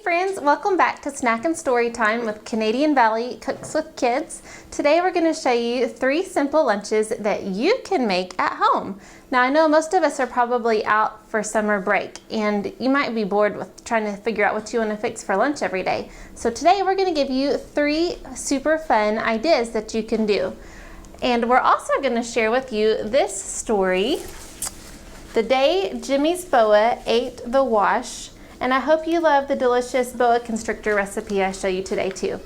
friends, welcome back to Snack and Story Time with Canadian Valley Cooks with Kids. Today we're going to show you 3 simple lunches that you can make at home. Now I know most of us are probably out for summer break and you might be bored with trying to figure out what you want to fix for lunch every day. So today we're going to give you 3 super fun ideas that you can do. And we're also going to share with you this story, the day Jimmy's boa ate the wash. And I hope you love the delicious boa constrictor recipe I show you today too.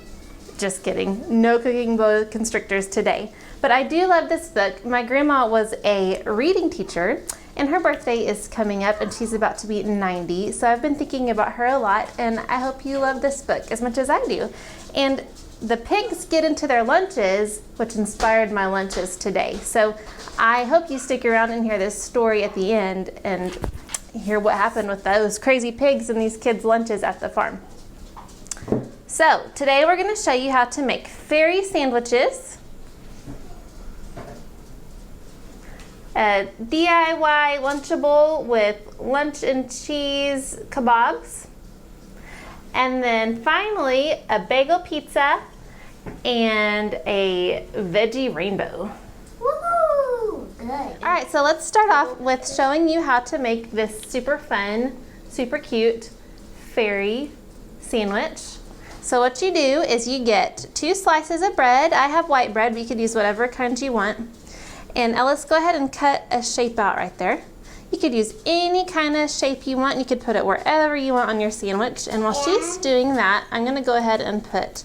Just kidding, no cooking boa constrictors today. But I do love this book. My grandma was a reading teacher and her birthday is coming up and she's about to be 90. So I've been thinking about her a lot and I hope you love this book as much as I do. And the pigs get into their lunches, which inspired my lunches today. So I hope you stick around and hear this story at the end and hear what happened with those crazy pigs and these kids' lunches at the farm. So today we're going to show you how to make fairy sandwiches, a DIY Lunchable with lunch and cheese kebabs, and then finally a bagel pizza and a veggie rainbow. Good. All right, so let's start off with showing you how to make this super fun, super cute fairy sandwich. So what you do is you get 2 slices of bread. I have white bread, but you could use whatever kind you want. And Ellis, go ahead and cut a shape out right there. You could use any kind of shape you want. You could put it wherever you want on your sandwich. And while she's doing that, I'm gonna go ahead and put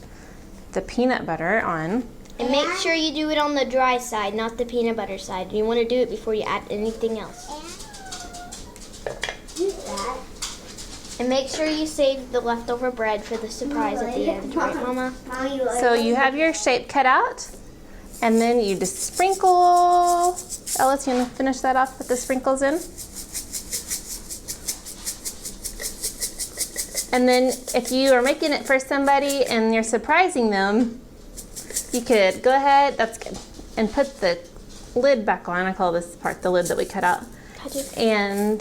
the peanut butter on. And make sure you do it on the dry side, not the peanut butter side. You want to do it before you add anything else. And make sure you save the leftover bread for the surprise at the end, right, Mama? So you have your shape cut out, and then you just sprinkle. Ellis, you want to finish that off with the sprinkles in? And then if you are making it for somebody and you're surprising them, you could go ahead, that's good, and put the lid back on. I call this part the lid that we cut out. And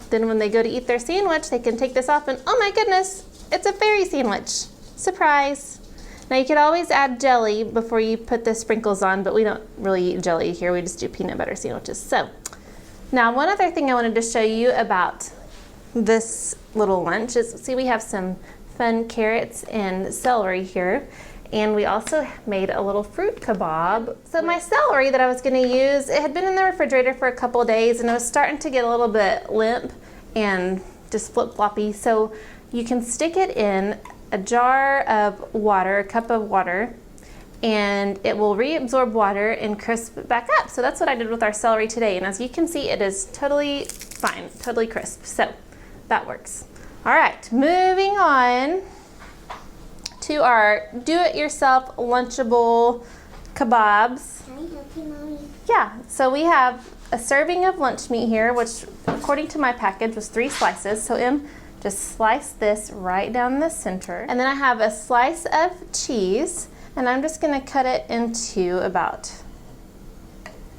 then when they go to eat their sandwich, they can take this off and, oh my goodness, it's a fairy sandwich. Surprise. Now you could always add jelly before you put the sprinkles on, but we don't really eat jelly here. We just do peanut butter sandwiches. So now one other thing I wanted to show you about this little lunch is, see, we have some fun carrots and celery here. And we also made a little fruit kebab. So my celery that I was gonna use, it had been in the refrigerator for a couple of days and it was starting to get a little bit limp and just flip-floppy. So you can stick it in a jar of water, a cup of water, and it will reabsorb water and crisp it back up. So that's what I did with our celery today. And as you can see, it is totally fine, totally crisp. So that works. All right, moving on to our do-it-yourself Lunchable kebabs. Can I help you, Mommy? Yeah, so we have a serving of lunch meat here, which according to my package was 3 slices. So Em, just slice this right down the center. And then I have a slice of cheese, and I'm just gonna cut it into about,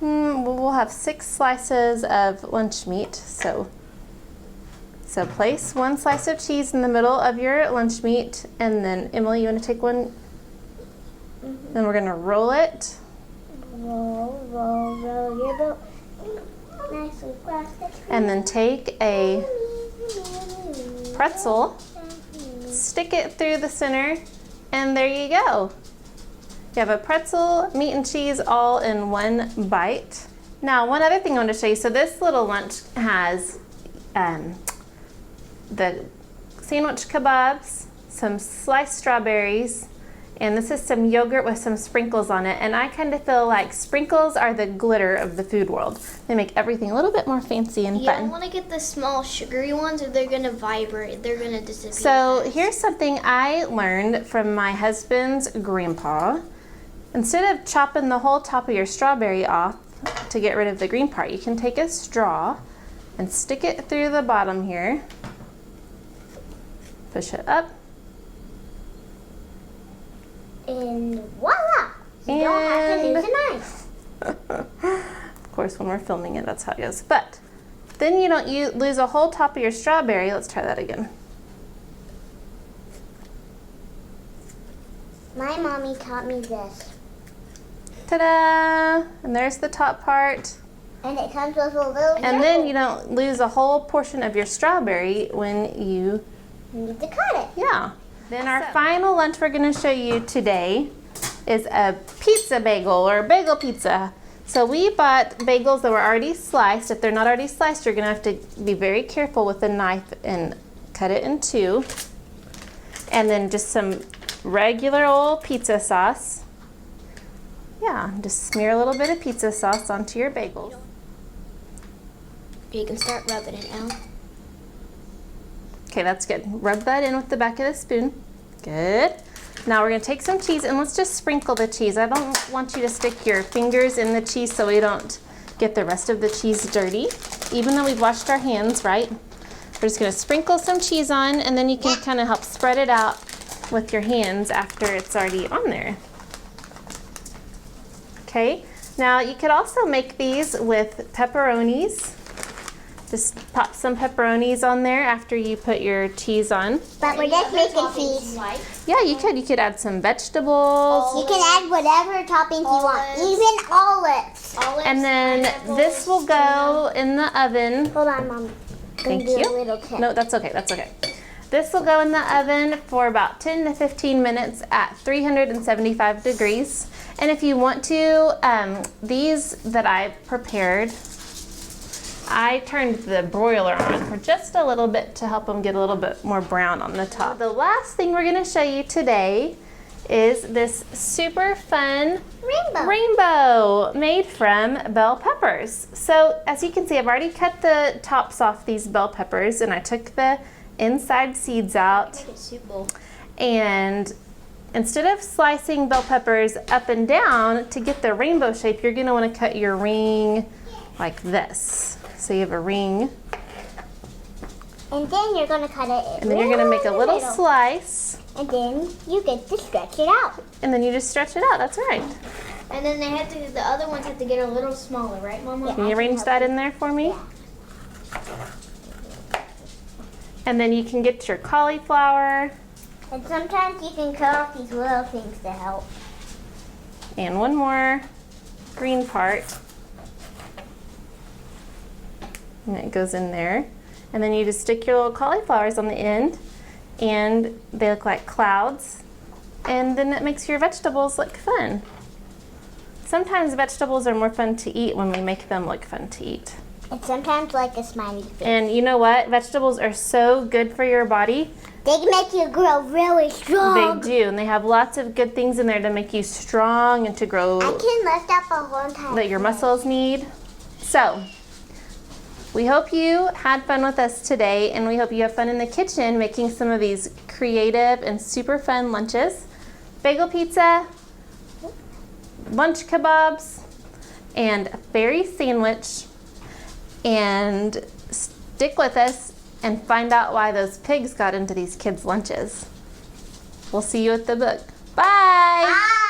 we'll have 6 slices of lunch meat. So place 1 slice of cheese in the middle of your lunch meat, and then Emily, you want to take one? Then we're going to roll it. Roll your boat. Nicely across the tree. And then take a pretzel, stick it through the center, and there you go. You have a pretzel, meat and cheese all in one bite. Now, one other thing I want to show you. So this little lunch has the sandwich kebabs, some sliced strawberries, and this is some yogurt with some sprinkles on it. And I kind of feel like sprinkles are the glitter of the food world. They make everything a little bit more fancy and You fun. don't want to get the small sugary ones or they're going to vibrate. They're going to disappear. So here's something I learned from my husband's grandpa. Instead of chopping the whole top of your strawberry off to get rid of the green part, you can take a straw and stick it through the bottom here. Push it up. And voila! You don't have to use a knife. Of course, when we're filming it, that's how it goes. But then you don't lose a whole top of your strawberry. Let's try that again. My mommy taught me this. Ta-da! And there's the top part. And it comes with a little And then you don't lose a whole portion of your strawberry when you need to cut it. Yeah. Then our final lunch we're going to show you today is a pizza bagel or bagel pizza. So we bought bagels that were already sliced. If they're not already sliced, you're going to have to be very careful with the knife and cut it in two. And then just some regular old pizza sauce. Yeah, just smear a little bit of pizza sauce onto your bagels. You can start rubbing it out. Okay, that's good. Rub that in with the back of the spoon. Good. Now we're going to take some cheese and let's just sprinkle the cheese. I don't want you to stick your fingers in the cheese so we don't get the rest of the cheese dirty. Even though we've washed our hands, right? We're just going to sprinkle some cheese on and then you can kind of help spread it out with your hands after it's already on there. Okay, now you could also make these with pepperonis. Just pop some pepperonis on there after you put your cheese on. But we're just making cheese. Yeah, you could. You could add some vegetables. You can add whatever toppings you want, even olives. And then this will go in the oven. Hold on, Mom. Thank do you. A little tip. No, that's okay. That's okay. This will go in the oven for about 10 to 15 minutes at 375 degrees. And if you want to, these that I've prepared, I turned the broiler on for just a little bit to help them get a little bit more brown on the top. The last thing we're going to show you today is this super fun rainbow made from bell peppers. So as you can see, I've already cut the tops off these bell peppers and I took the inside seeds out. And instead of slicing bell peppers up and down to get the rainbow shape, you're going to want to cut your ring like this. So you have a ring. And then you're going to cut it. And then you're going to make a little slice. And then you get to stretch it out. And then you just stretch it out. That's right. And then the other ones have to get a little smaller, right, Mama? Can you arrange that in there for me? And then you can get your cauliflower. And sometimes you can cut off these little things to help. And one more green part. And it goes in there. And then you just stick your little cauliflowers on the end and they look like clouds. And then it makes your vegetables look fun. Sometimes vegetables are more fun to eat when we make them look fun to eat. And sometimes like a smiley face. And you know what? Vegetables are so good for your body. They can make you grow really strong. They do, and they have lots of good things in there to make you strong and to grow. I can lift up a whole time. That your muscles need. So, we hope you had fun with us today, and we hope you have fun in the kitchen making some of these creative and super fun lunches. Bagel pizza, lunch kebabs, and a fairy sandwich. And stick with us and find out why those pigs got into these kids' lunches. We'll see you at the book. Bye! Bye!